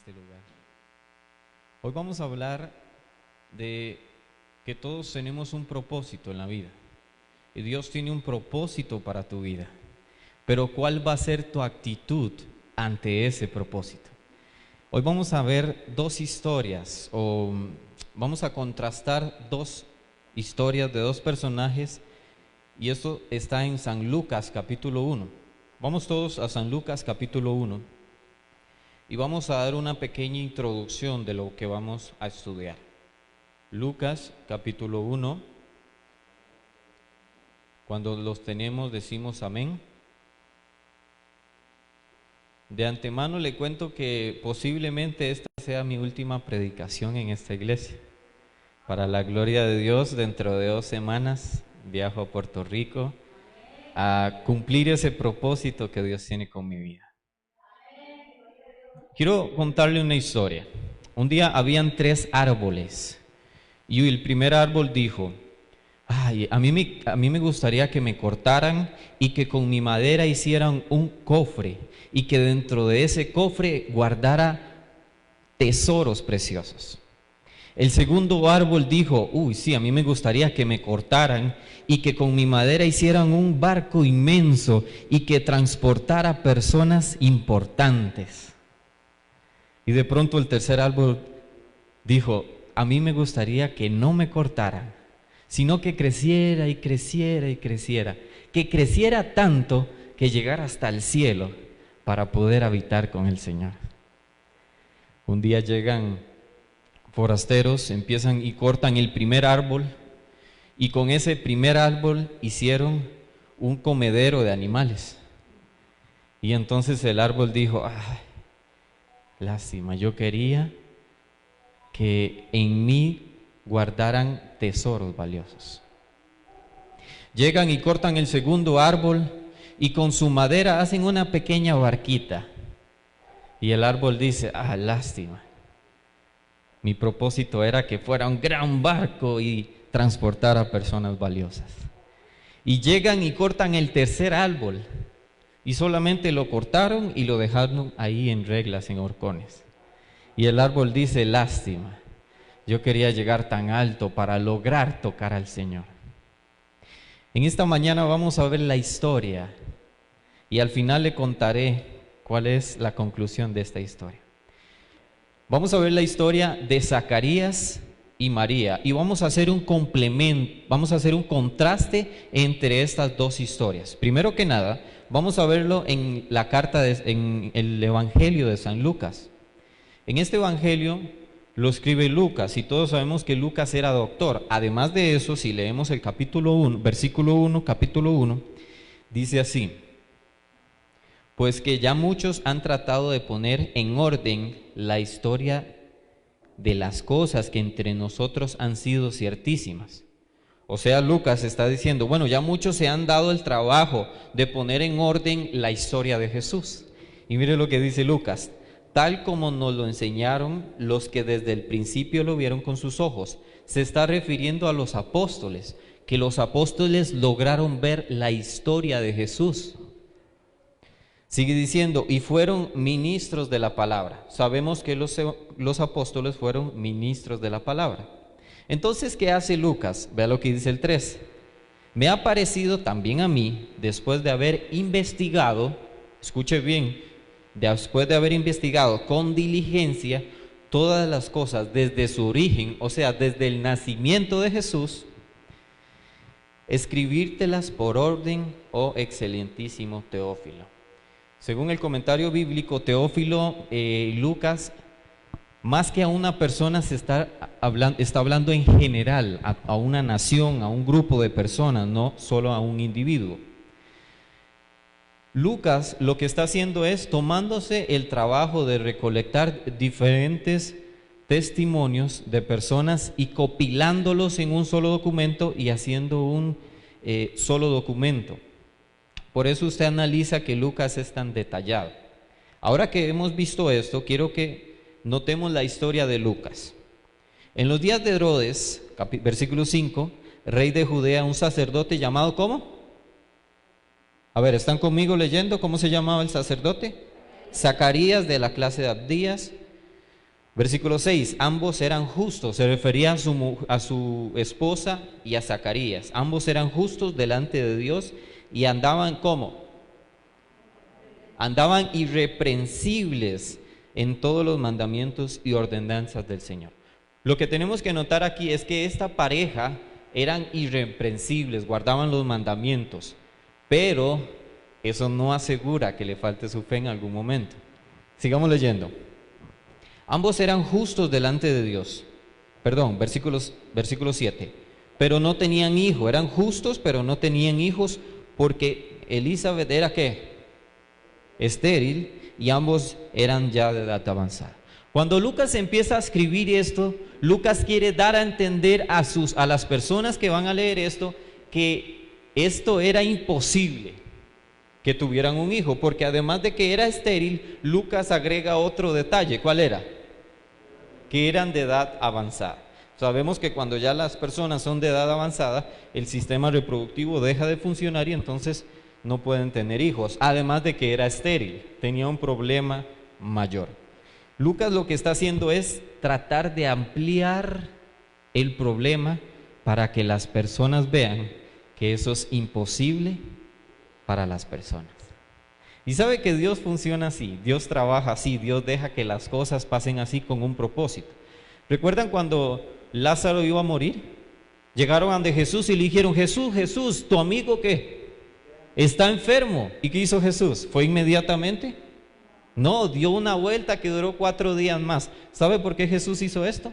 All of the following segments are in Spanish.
este lugar. Hoy vamos a hablar de que todos tenemos un propósito en la vida. Y Dios tiene un propósito para tu vida. Pero ¿cuál va a ser tu actitud ante ese propósito? Hoy vamos a ver dos historias, o vamos a contrastar dos historias de dos personajes, y esto está en San Lucas capítulo 1. Vamos todos a San Lucas capítulo 1 y vamos a dar una pequeña introducción de lo que vamos a estudiar. Lucas capítulo 1. Cuando los tenemos decimos amén. De antemano le cuento que posiblemente esta sea mi última predicación en esta iglesia. Para la gloria de Dios, dentro de 2 semanas viajo a Puerto Rico a cumplir ese propósito que Dios tiene con mi vida. Quiero contarle una historia. Un día habían 3 árboles y el primer árbol dijo: ay, a mí me gustaría que me cortaran y que con mi madera hicieran un cofre y que dentro de ese cofre guardara tesoros preciosos. El segundo árbol dijo: uy, sí, a mí me gustaría que me cortaran y que con mi madera hicieran un barco inmenso y que transportara personas importantes. Y de pronto el tercer árbol dijo: a mí me gustaría que no me cortaran, sino que creciera y creciera y creciera, que creciera tanto que llegara hasta el cielo para poder habitar con el Señor. Un día llegan forasteros, empiezan y cortan el primer árbol, y con ese primer árbol hicieron un comedero de animales. Y entonces el árbol dijo: ay, lástima, yo quería que en mí guardaran tesoros valiosos. Llegan y cortan el segundo árbol y con su madera hacen una pequeña barquita. Y el árbol dice: ah, lástima, mi propósito era que fuera un gran barco y transportara personas valiosas. Y llegan y cortan el tercer árbol y solamente lo cortaron y lo dejaron ahí en reglas, en horcones. Y el árbol dice: lástima, yo quería llegar tan alto para lograr tocar al Señor. En esta mañana vamos a ver la historia y al final le contaré cuál es la conclusión de esta historia. Vamos a ver la historia de Zacarías y María y vamos a hacer un complemento, vamos a hacer un contraste entre estas dos historias. Primero que nada, vamos a verlo en la carta en el Evangelio de San Lucas. En este Evangelio lo escribe Lucas y todos sabemos que Lucas era doctor. Además de eso, si leemos el capítulo 1, versículo 1, capítulo 1, dice así: pues que ya muchos han tratado de poner en orden la historia de las cosas que entre nosotros han sido ciertísimas. O sea, Lucas está diciendo, bueno, ya muchos se han dado el trabajo de poner en orden la historia de Jesús. Y mire lo que dice Lucas: tal como nos lo enseñaron los que desde el principio lo vieron con sus ojos. Se está refiriendo a los apóstoles, que los apóstoles lograron ver la historia de Jesús. Sigue diciendo, y fueron ministros de la palabra. Sabemos que los apóstoles fueron ministros de la palabra. Entonces, ¿qué hace Lucas? Vea lo que dice el 3. Me ha parecido también a mí, después de haber investigado, escuche bien, después de haber investigado con diligencia todas las cosas desde su origen, o sea, desde el nacimiento de Jesús, escribírtelas por orden, oh excelentísimo Teófilo. Según el comentario bíblico, Teófilo, Lucas, más que a una persona está hablando en general, a una nación, a un grupo de personas, no solo a un individuo. Lucas lo que está haciendo es tomándose el trabajo de recolectar diferentes testimonios de personas y compilándolos en un solo documento y haciendo un solo documento. Por eso usted analiza que Lucas es tan detallado. Ahora que hemos visto esto, quiero que notemos la historia de Lucas. En los días de Herodes, versículo 5, rey de Judea, un sacerdote llamado ¿cómo? A ver, ¿están conmigo leyendo? ¿Cómo se llamaba el sacerdote? Zacarías, de la clase de Abdías. Versículo 6, ambos eran justos, se refería a su esposa y a Zacarías. Ambos eran justos delante de Dios y andaban ¿cómo? Andaban irreprensibles en todos los mandamientos y ordenanzas del Señor. Lo que tenemos que notar aquí es que esta pareja eran irreprensibles, guardaban los mandamientos, pero eso no asegura que le falte su fe en algún momento. Sigamos leyendo. Ambos eran justos delante de Dios. Perdón, versículo 7. Pero no tenían hijo, eran justos, pero no tenían hijos, porque Elizabeth era ¿qué? Estéril, y ambos eran ya de edad avanzada. Cuando Lucas empieza a escribir esto, Lucas quiere dar a entender a las personas que van a leer esto, que esto era imposible, que tuvieran un hijo, porque además de que era estéril, Lucas agrega otro detalle. ¿Cuál era? Que eran de edad avanzada. Sabemos que cuando ya las personas son de edad avanzada, el sistema reproductivo deja de funcionar y entonces no pueden tener hijos. Además de que era estéril, tenía un problema mayor. Lucas lo que está haciendo es tratar de ampliar el problema para que las personas vean que eso es imposible para las personas. Y sabe que Dios funciona así, Dios trabaja así, Dios deja que las cosas pasen así con un propósito. ¿Recuerdan cuando Lázaro iba a morir? Llegaron ante Jesús y le dijeron: Jesús, tu amigo ¿qué? Está enfermo. ¿Y qué hizo Jesús? ¿Fue inmediatamente? No, dio una vuelta que duró 4 días más. ¿Sabe por qué Jesús hizo esto?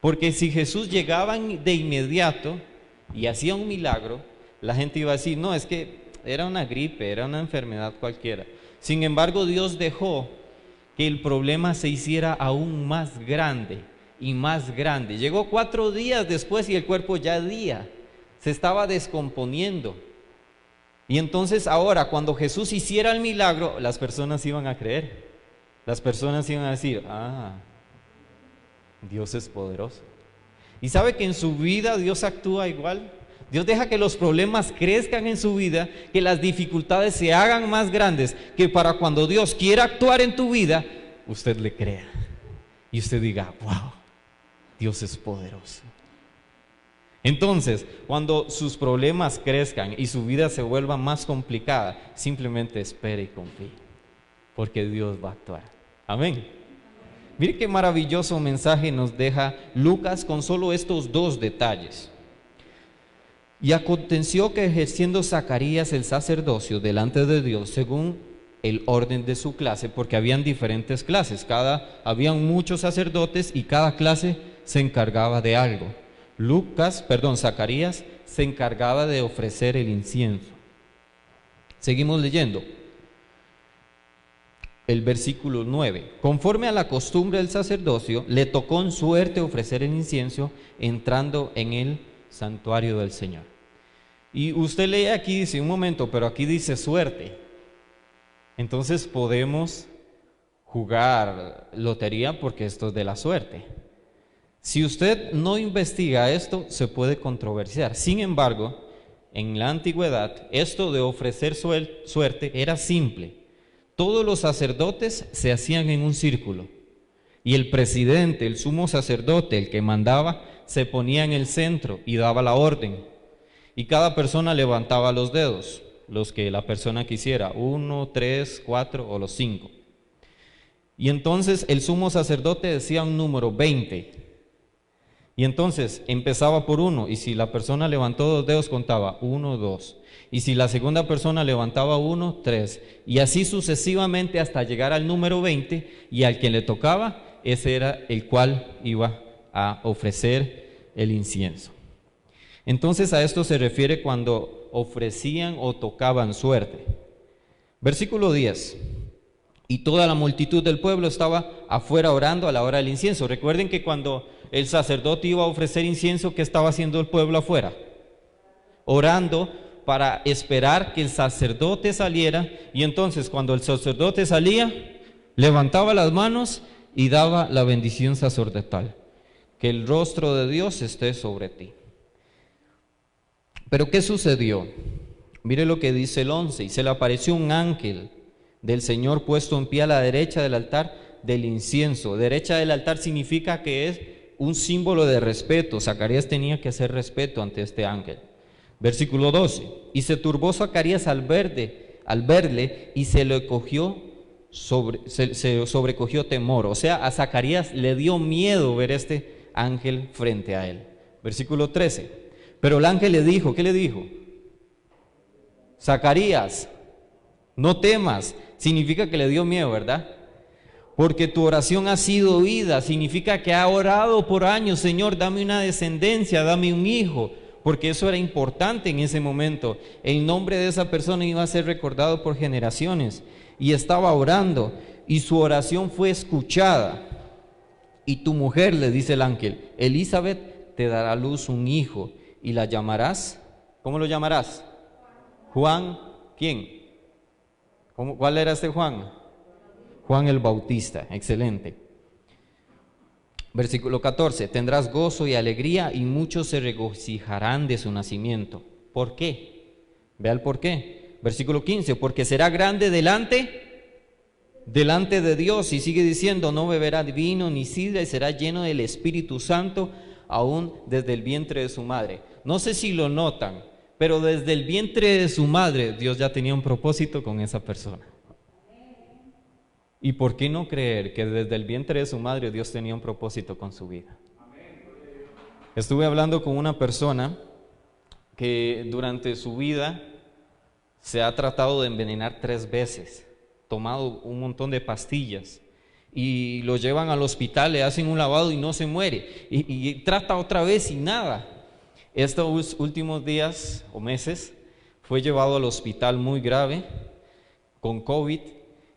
Porque si Jesús llegaba de inmediato y hacía un milagro, la gente iba a decir: no, es que era una gripe, era una enfermedad cualquiera. Sin embargo, Dios dejó que el problema se hiciera aún más grande y más grande. Llegó 4 días después y el cuerpo ya se estaba descomponiendo. Y entonces ahora, cuando Jesús hiciera el milagro, las personas iban a creer. Las personas iban a decir: Dios es poderoso. ¿Y sabe que en su vida Dios actúa igual? Dios deja que los problemas crezcan en su vida, que las dificultades se hagan más grandes, que para cuando Dios quiera actuar en tu vida, usted le crea y usted diga: wow, Dios es poderoso. Entonces, cuando sus problemas crezcan y su vida se vuelva más complicada, simplemente espere y confíe, porque Dios va a actuar. Amén. Mire qué maravilloso mensaje nos deja Lucas con solo estos 2 detalles. Y aconteció que ejerciendo Zacarías el sacerdocio delante de Dios según el orden de su clase, porque habían diferentes clases, habían muchos sacerdotes y cada clase se encargaba de algo. Zacarías se encargaba de ofrecer el incienso. Seguimos leyendo. El versículo 9. Conforme a la costumbre del sacerdocio, le tocó en suerte ofrecer el incienso entrando en el santuario del Señor. Y usted lee aquí, dice: un momento, pero aquí dice suerte. Entonces podemos jugar lotería porque esto es de la suerte. Si usted no investiga esto, se puede controversiar. Sin embargo, en la antigüedad, esto de ofrecer suerte era simple. Todos los sacerdotes se hacían en un círculo y el presidente, el sumo sacerdote, el que mandaba, se ponía en el centro y daba la orden. Y cada persona levantaba los dedos, los que la persona quisiera, 1, 3, 4 o los 5. Y entonces el sumo sacerdote decía un número, 20. Y entonces empezaba por 1, y si la persona levantó 2 dedos, contaba 1, 2. Y si la segunda persona levantaba 1, 3. Y así sucesivamente hasta llegar al número 20, y al que le tocaba, ese era el cual iba a ofrecer el incienso. Entonces a esto se refiere cuando ofrecían o tocaban suerte. Versículo 10. Y toda la multitud del pueblo estaba afuera orando a la hora del incienso. Recuerden que cuando el sacerdote iba a ofrecer incienso, ¿qué estaba haciendo el pueblo afuera? Orando para esperar que el sacerdote saliera. Y entonces cuando el sacerdote salía, levantaba las manos y daba la bendición sacerdotal: que el rostro de Dios esté sobre ti. Pero ¿qué sucedió? Mire lo que dice el 11. Y se le apareció un ángel del Señor puesto en pie a la derecha del altar del incienso. Derecha del altar significa que es un símbolo de respeto. Zacarías tenía que hacer respeto ante este ángel. Versículo 12. Y se turbó Zacarías al verle y se sobrecogió temor. O sea, a Zacarías le dio miedo ver este ángel frente a él. Versículo 13. Pero el ángel le dijo, ¿qué le dijo? Zacarías, no temas. Significa que le dio miedo, ¿verdad? Porque tu oración ha sido oída. Significa que ha orado por años: Señor, dame una descendencia, dame un hijo. Porque eso era importante en ese momento. El nombre de esa persona iba a ser recordado por generaciones. Y estaba orando, y su oración fue escuchada. Y tu mujer, le dice el ángel, Elizabeth, te dará a luz un hijo, y la llamarás, ¿cómo lo llamarás? Juan, ¿quién? ¿Cuál era este Juan? Juan el Bautista, excelente. Versículo 14, tendrás gozo y alegría y muchos se regocijarán de su nacimiento. ¿Por qué? Vea el por qué. Versículo 15, porque será grande delante de Dios. Y sigue diciendo, no beberá vino ni sidra y será lleno del Espíritu Santo aún desde el vientre de su madre. No sé si lo notan, pero desde el vientre de su madre Dios ya tenía un propósito con esa persona. ¿Y por qué no creer que desde el vientre de su madre Dios tenía un propósito con su vida? Estuve hablando con una persona que durante su vida se ha tratado de envenenar 3 veces, tomado un montón de pastillas y lo llevan al hospital, le hacen un lavado y no se muere y trata otra vez y nada. Estos últimos días o meses fue llevado al hospital muy grave con COVID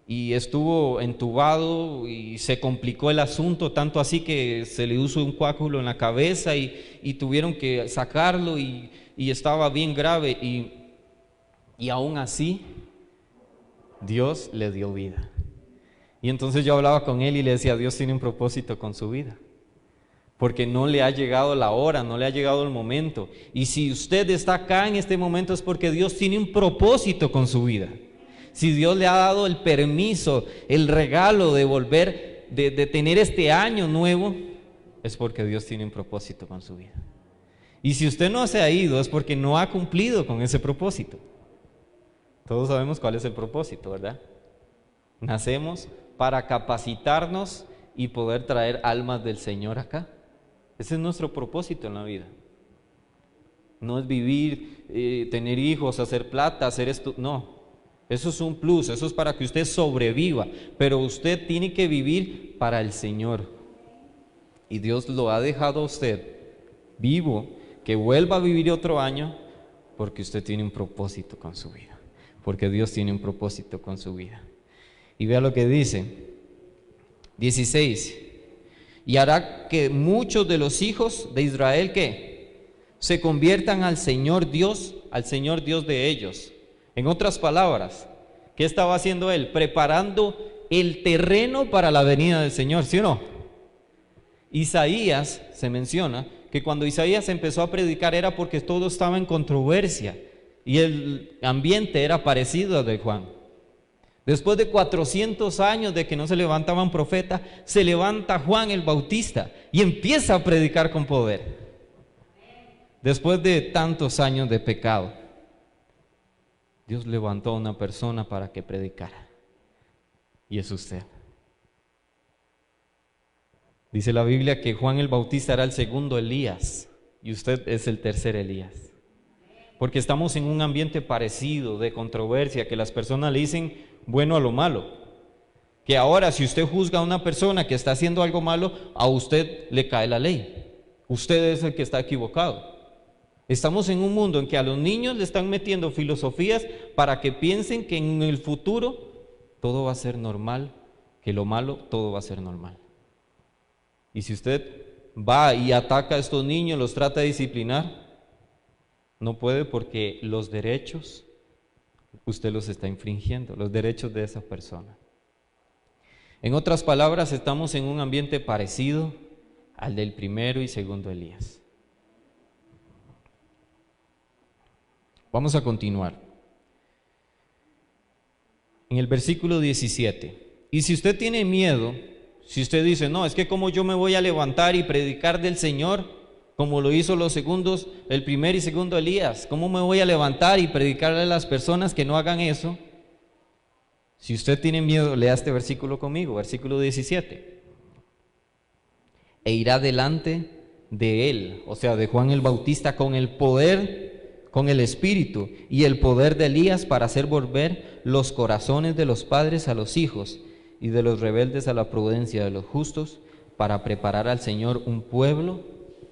y estuvo entubado y se complicó el asunto, tanto así que se le hizo un coágulo en la cabeza y tuvieron que sacarlo y estaba bien grave y aún así Dios le dio vida. Y entonces yo hablaba con él y le decía, Dios tiene un propósito con su vida, porque no le ha llegado la hora, no le ha llegado el momento. Y si usted está acá en este momento es porque Dios tiene un propósito con su vida. Si Dios le ha dado el permiso, el regalo de volver, de tener este año nuevo, es porque Dios tiene un propósito con su vida. Y si usted no se ha ido es porque no ha cumplido con ese propósito. Todos sabemos cuál es el propósito, ¿verdad? Nacemos para capacitarnos y poder traer almas del Señor acá. Ese es nuestro propósito en la vida. No es vivir, tener hijos, hacer plata, hacer esto, no. Eso es un plus, eso es para que usted sobreviva, pero usted tiene que vivir para el Señor. Y Dios lo ha dejado a usted vivo, que vuelva a vivir otro año, porque usted tiene un propósito con su vida, porque Dios tiene un propósito con su vida. Y vea lo que dice, 16, y hará que muchos de los hijos de Israel, ¿qué? Se conviertan al Señor Dios de ellos. En otras palabras, ¿qué estaba haciendo él? Preparando el terreno para la venida del Señor, ¿sí o no? Isaías, se menciona que cuando Isaías empezó a predicar era porque todo estaba en controversia y el ambiente era parecido al de Juan. Después de 400 años de que no se levantaba un profeta, se levanta Juan el Bautista y empieza a predicar con poder. Después de tantos años de pecado, Dios levantó a una persona para que predicara, y es usted. Dice la Biblia que Juan el Bautista era el segundo Elías, y usted es el tercer Elías. Porque estamos en un ambiente parecido, de controversia, que las personas le dicen bueno a lo malo. Que ahora si usted juzga a una persona que está haciendo algo malo, a usted le cae la ley. Usted es el que está equivocado. Estamos en un mundo en que a los niños le están metiendo filosofías para que piensen que en el futuro todo va a ser normal, que lo malo todo va a ser normal. Y si usted va y ataca a estos niños, los trata de disciplinar, no puede, porque los derechos usted los está infringiendo, los derechos de esa persona. En otras palabras, estamos en un ambiente parecido al del primero y segundo Elías. Vamos a continuar. En el versículo 17, y si usted tiene miedo Si usted dice, no, es que como yo me voy a levantar y predicar del Señor, como lo hizo los segundos, el primer y segundo Elías, ¿cómo me voy a levantar y predicarle a las personas que no hagan eso? Si usted tiene miedo, lea este versículo conmigo, versículo 17. E irá delante de él, o sea, de Juan el Bautista, con el poder, con el espíritu y el poder de Elías, para hacer volver los corazones de los padres a los hijos y de los rebeldes a la prudencia de los justos, para preparar al Señor un pueblo,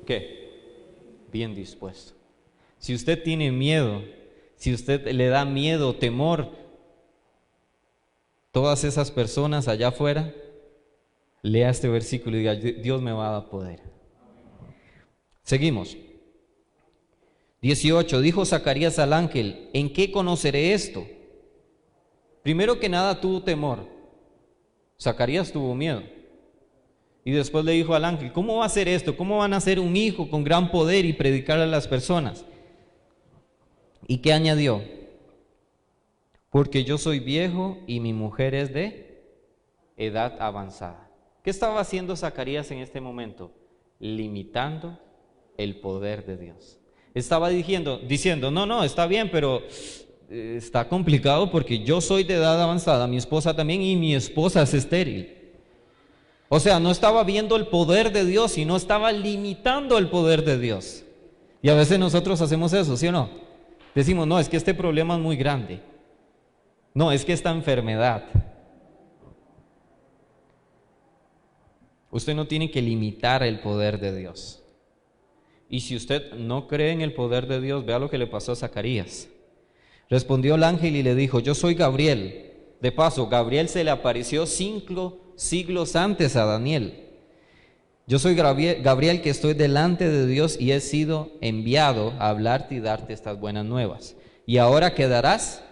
¿qué? Bien dispuesto. Si usted tiene miedo, si usted le da miedo, temor, todas esas personas allá afuera, lea este versículo y diga, Dios me va a dar poder. Seguimos. 18, dijo Zacarías al ángel, ¿en qué conoceré esto? Primero que nada tuvo temor. Zacarías tuvo miedo. Y después le dijo al ángel, ¿cómo va a ser esto? ¿Cómo van a ser un hijo con gran poder y predicarle a las personas? ¿Y qué añadió? Porque yo soy viejo y mi mujer es de edad avanzada. ¿Qué estaba haciendo Zacarías en este momento? Limitando el poder de Dios. Estaba diciendo, no, está bien, pero está complicado porque yo soy de edad avanzada, mi esposa también, y mi esposa es estéril. O sea, no estaba viendo el poder de Dios, sino estaba limitando el poder de Dios. Y a veces nosotros hacemos eso, ¿sí o no? Decimos, no, es que este problema es muy grande. No, es que esta enfermedad. Usted no tiene que limitar el poder de Dios. Y si usted no cree en el poder de Dios, vea lo que le pasó a Zacarías. Respondió el ángel y le dijo, yo soy Gabriel. De paso, Gabriel se le apareció 5 siglos antes a Daniel. Yo soy Gabriel que estoy delante de Dios y he sido enviado a hablarte y darte estas buenas nuevas. Y ahora quedarás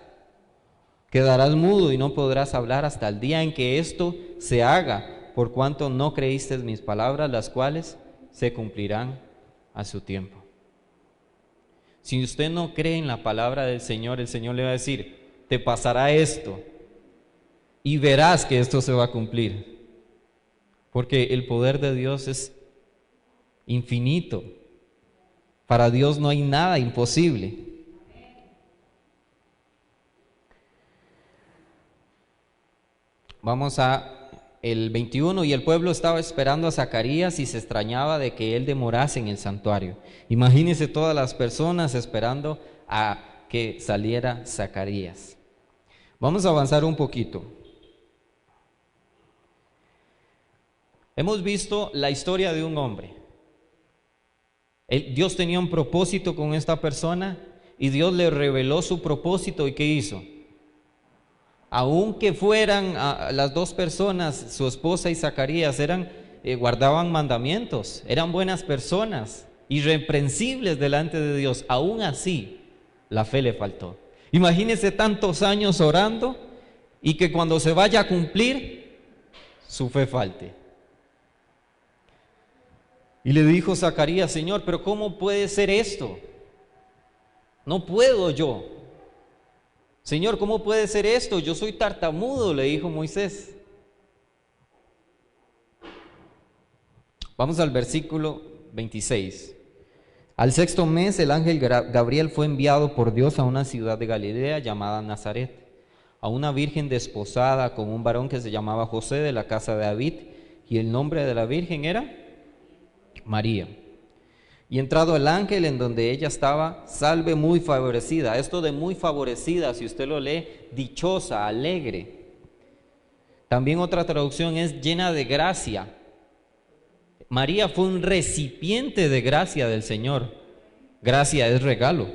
mudo y no podrás hablar hasta el día en que esto se haga, por cuanto no creíste mis palabras, las cuales se cumplirán a su tiempo. Si usted no cree en la palabra del Señor, el Señor le va a decir, te pasará esto y verás que esto se va a cumplir, porque el poder de Dios es infinito. Para Dios no hay nada imposible. Vamos a el 21, y el pueblo estaba esperando a Zacarías y se extrañaba de que él demorase en el santuario. Imagínense todas las personas esperando a que saliera Zacarías. Vamos a avanzar un poquito. Hemos visto la historia de un hombre. Dios tenía un propósito con esta persona y Dios le reveló su propósito. ¿Y qué hizo? Aunque fueran las dos personas, su esposa y Zacarías, guardaban mandamientos, eran buenas personas, irreprensibles delante de Dios, aún así la fe le faltó. Imagínese tantos años orando y que cuando se vaya a cumplir, su fe falte. Y le dijo Zacarías, Señor, pero ¿cómo puede ser esto? No puedo yo. Señor, ¿cómo puede ser esto? Yo soy tartamudo, le dijo Moisés. Vamos al versículo 26. Al 6º mes, el ángel Gabriel fue enviado por Dios a una ciudad de Galilea llamada Nazaret, a una virgen desposada con un varón que se llamaba José, de la casa de David, y el nombre de la virgen era María. Y entrado el ángel en donde ella estaba, salve muy favorecida. Esto de muy favorecida, si usted lo lee, dichosa, alegre. También otra traducción es llena de gracia. María fue un recipiente de gracia del Señor. Gracia es regalo.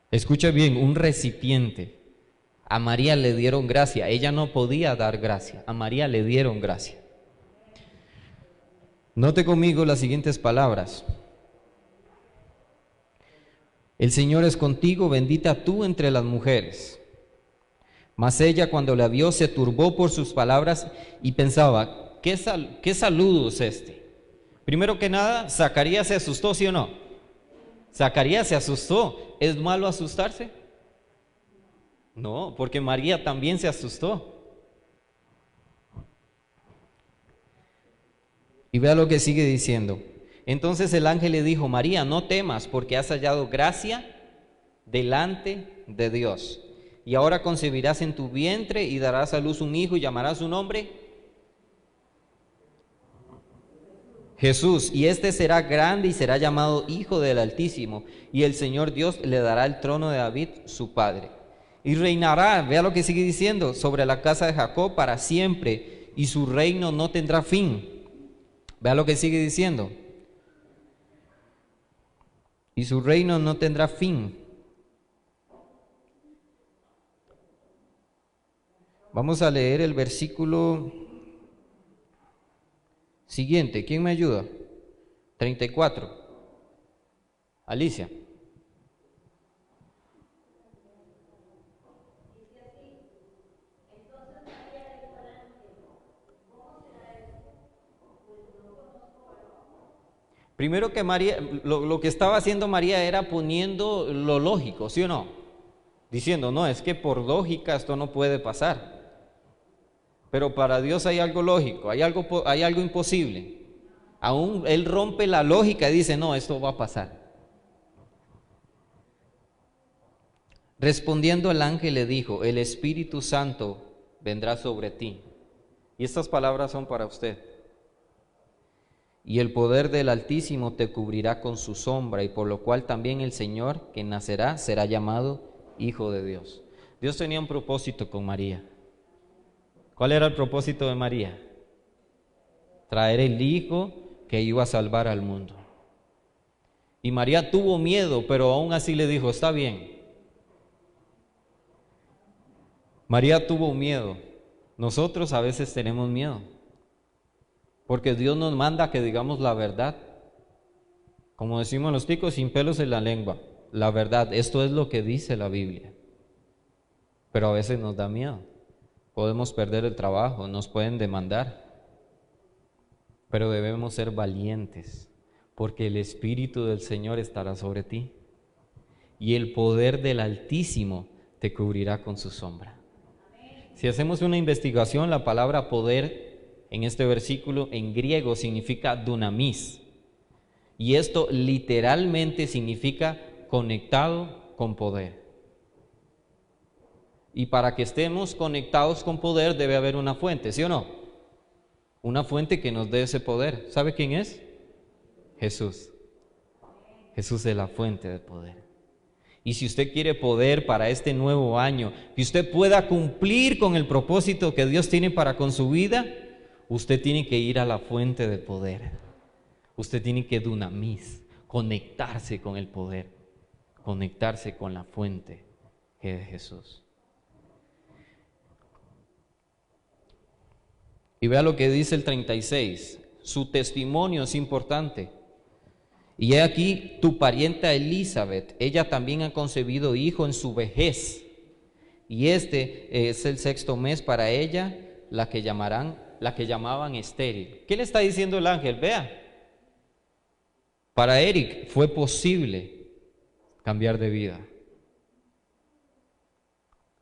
Escuche bien, un recipiente. A María le dieron gracia. Ella no podía dar gracia. A María le dieron gracia. Note conmigo las siguientes palabras. El Señor es contigo, bendita tú entre las mujeres. Mas ella, cuando la vio, se turbó por sus palabras y pensaba, ¿qué saludo es este? Primero que nada, Zacarías se asustó, ¿sí o no? Zacarías se asustó. ¿Es malo asustarse? No, porque María también se asustó. Y vea lo que sigue diciendo. Entonces el ángel le dijo: María, no temas, porque has hallado gracia delante de Dios. Y ahora concebirás en tu vientre y darás a luz un hijo y llamarás su nombre Jesús. Y este será grande y será llamado Hijo del Altísimo. Y el Señor Dios le dará el trono de David, su padre. Y reinará, vea lo que sigue diciendo, sobre la casa de Jacob para siempre, y su reino no tendrá fin. Vea lo que sigue diciendo. Y su reino no tendrá fin. Vamos a leer el versículo siguiente. ¿Quién me ayuda? 34. Alicia. Primero que María, lo que estaba haciendo María era poniendo lo lógico, ¿sí o no? Diciendo, no, es que por lógica esto no puede pasar. Pero para Dios hay algo lógico, hay algo imposible. Aún Él rompe la lógica y dice, no, esto va a pasar. Respondiendo el ángel le dijo, el Espíritu Santo vendrá sobre ti. Y estas palabras son para usted. Y el poder del Altísimo te cubrirá con su sombra, y por lo cual también el Señor que nacerá será llamado Hijo de Dios. Dios tenía un propósito con María. ¿Cuál era el propósito de María? Traer el Hijo que iba a salvar al mundo. Y María tuvo miedo, pero aún así le dijo, está bien. María tuvo miedo. Nosotros a veces tenemos miedo, porque Dios nos manda que digamos la verdad. Como decimos los ticos, sin pelos en la lengua. La verdad, esto es lo que dice la Biblia. Pero a veces nos da miedo. Podemos perder el trabajo, nos pueden demandar. Pero debemos ser valientes, porque el Espíritu del Señor estará sobre ti. Y el poder del Altísimo te cubrirá con su sombra. Si hacemos una investigación, la palabra poder en este versículo en griego significa dunamis. Y esto literalmente significa conectado con poder. Y para que estemos conectados con poder debe haber una fuente, ¿sí o no? Una fuente que nos dé ese poder. ¿Sabe quién es? Jesús. Jesús es la fuente de poder. Y si usted quiere poder para este nuevo año, que usted pueda cumplir con el propósito que Dios tiene para con su vida, usted tiene que ir a la fuente de poder. Usted tiene que dunamis, conectarse con el poder, conectarse con la fuente que es Jesús. Y vea lo que dice el 36, su testimonio es importante. Y he aquí tu parienta Elizabeth, ella también ha concebido hijo en su vejez. Y este es el 6º mes para ella, la que llamaban estéril. ¿Qué le está diciendo el ángel? Vea, para Eric fue posible cambiar de vida.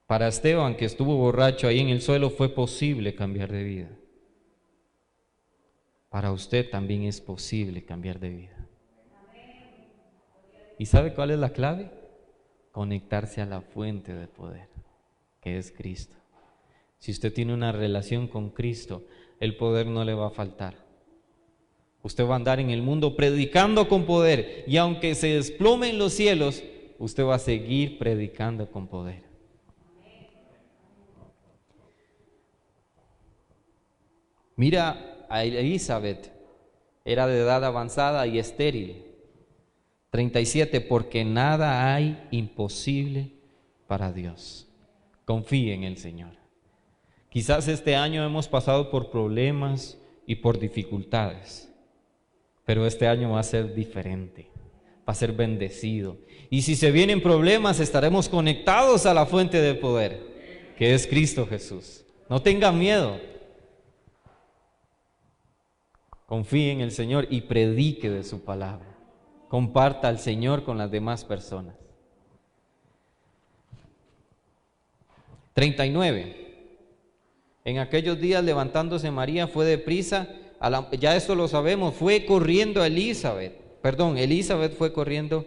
Para Esteban, que estuvo borracho ahí en el suelo, fue posible cambiar de vida. Para usted también es posible cambiar de vida. ¿Y sabe cuál es la clave? Conectarse a la fuente de poder, que es Cristo. Si usted tiene una relación con Cristo, el poder no le va a faltar. Usted va a andar en el mundo predicando con poder, y aunque se desplomen los cielos, usted va a seguir predicando con poder. Mira a Elizabeth, era de edad avanzada y estéril. 37, porque nada hay imposible para Dios. Confíe en el Señor. Quizás este año hemos pasado por problemas y por dificultades, pero este año va a ser diferente, va a ser bendecido. Y si se vienen problemas, estaremos conectados a la fuente de poder, que es Cristo Jesús. No tenga miedo. Confíe en el Señor y predique de su palabra. Comparta al Señor con las demás personas. 39. En aquellos días, levantándose María, fue deprisa ya esto lo sabemos, fue corriendo a Elizabeth fue corriendo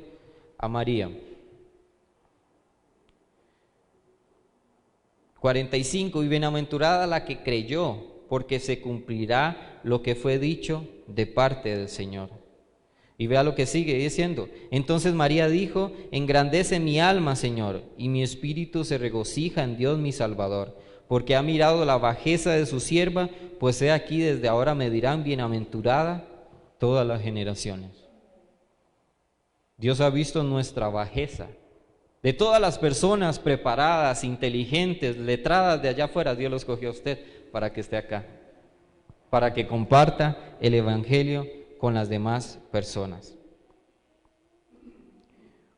a María. 45, y bienaventurada la que creyó, porque se cumplirá lo que fue dicho de parte del Señor. Y vea lo que sigue diciendo. Entonces María dijo: engrandece mi alma, Señor, y mi espíritu se regocija en Dios mi Salvador, porque ha mirado la bajeza de su sierva, pues he aquí desde ahora me dirán bienaventurada todas las generaciones. Dios ha visto nuestra bajeza. De todas las personas preparadas, inteligentes, letradas de allá afuera, Dios los cogió a usted para que esté acá, para que comparta el evangelio con las demás personas.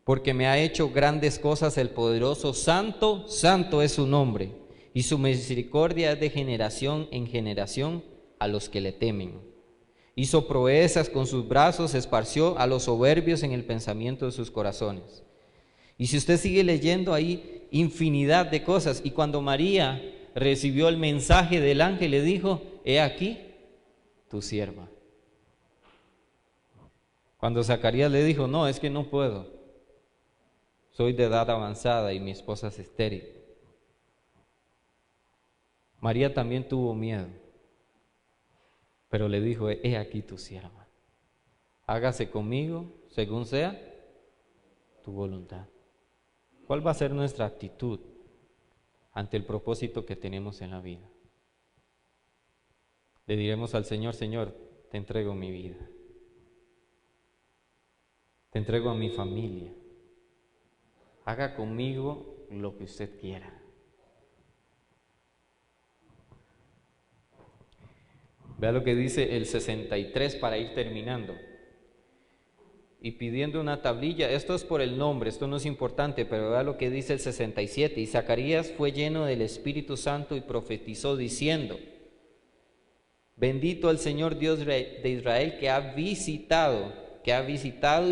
Porque me ha hecho grandes cosas el poderoso, santo, santo es su nombre, y su misericordia es de generación en generación a los que le temen. Hizo proezas con sus brazos, esparció a los soberbios en el pensamiento de sus corazones. Y si usted sigue leyendo ahí, infinidad de cosas. Y cuando María recibió el mensaje del ángel, le dijo: he aquí tu sierva. Cuando Zacarías le dijo: no, es que no puedo, soy de edad avanzada y mi esposa es estéril. María también tuvo miedo, pero le dijo: he aquí tu sierva, hágase conmigo según sea tu voluntad. ¿Cuál va a ser nuestra actitud ante el propósito que tenemos en la vida? Le diremos al Señor: Señor, te entrego mi vida, te entrego a mi familia, haga conmigo lo que usted quiera. Vea lo que dice el 63 para ir terminando. Y pidiendo una tablilla, esto es por el nombre, esto no es importante, pero vea lo que dice el 67. Y Zacarías fue lleno del Espíritu Santo y profetizó diciendo: bendito el Señor Dios de Israel, que ha visitado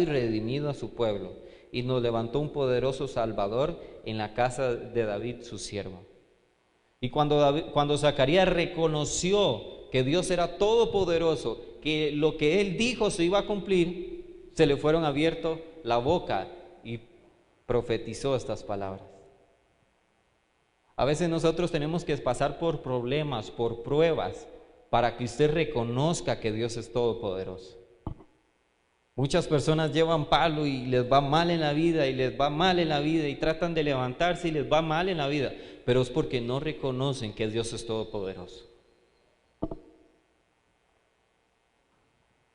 y redimido a su pueblo, y nos levantó un poderoso Salvador en la casa de David su siervo. Y cuando Zacarías reconoció que Dios era todopoderoso, que lo que él dijo se iba a cumplir, se le fueron abiertos la boca y profetizó estas palabras. A veces nosotros tenemos que pasar por problemas, por pruebas, para que usted reconozca que Dios es todopoderoso. Muchas personas llevan palo y les va mal en la vida, y tratan de levantarse y les va mal en la vida, pero es porque no reconocen que Dios es todopoderoso.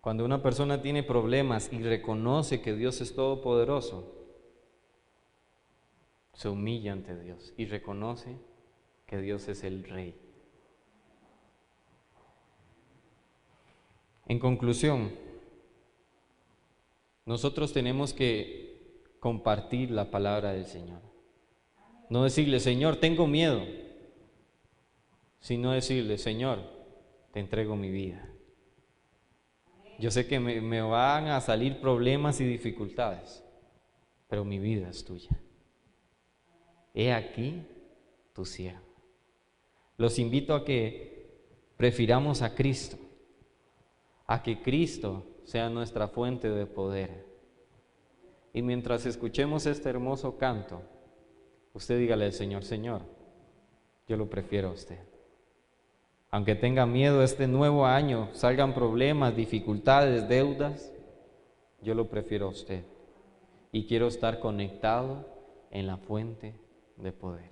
Cuando una persona tiene problemas y reconoce que Dios es todopoderoso, se humilla ante Dios y reconoce que Dios es el Rey. En conclusión, nosotros tenemos que compartir la palabra del Señor. No decirle: Señor, tengo miedo, sino decirle: Señor, te entrego mi vida. Yo sé que me van a salir problemas y dificultades, pero mi vida es tuya. He aquí tu siervo. Los invito a que prefiramos a Cristo, a que Cristo sea nuestra fuente de poder. Y mientras escuchemos este hermoso canto, usted dígale al Señor: Señor, yo lo prefiero a usted. Aunque tenga miedo este nuevo año, salgan problemas, dificultades, deudas, yo lo prefiero a usted. Y quiero estar conectado en la fuente de poder.